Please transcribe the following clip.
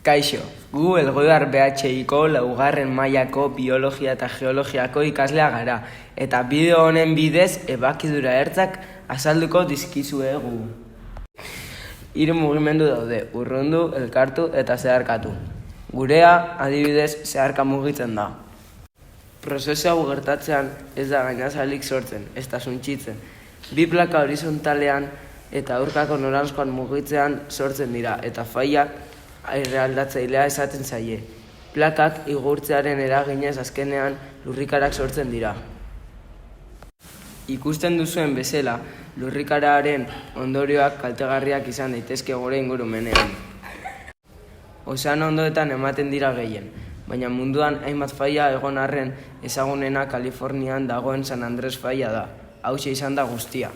Kaixo, gu Elgoibar BHIko laugarren mailako biologia eta geologiako ikaslea gara, eta bideo honen bidez ebakidura ertzak azalduko dizkizuegu. 3 mugimendu daude, urrundu, elkartu eta zeharkatu. Gurea, adibidez, zeharka mugitzen da. Prozesu hau gertatzean ez da gainazalik sortzen, ez da suntsitzen. 2 plaka horizontalean eta aurkako noranzkoan mugitzean sortzen dira, eta failak eraldatzailea esaten zaie. Plakak igurtzearen eraginez azkenean lurrikarak sortzen dira. Ikusten duzuen bezala, lurrikararen ondorioak kaltegarriak izan daitezke gure ingurumenean. Ozeano ondoetan ematen dira gehien, baina munduan hainbat faila egon arren ezagunena Kalifornian dagoen San Andres faila da. Hauxe izan da guztia.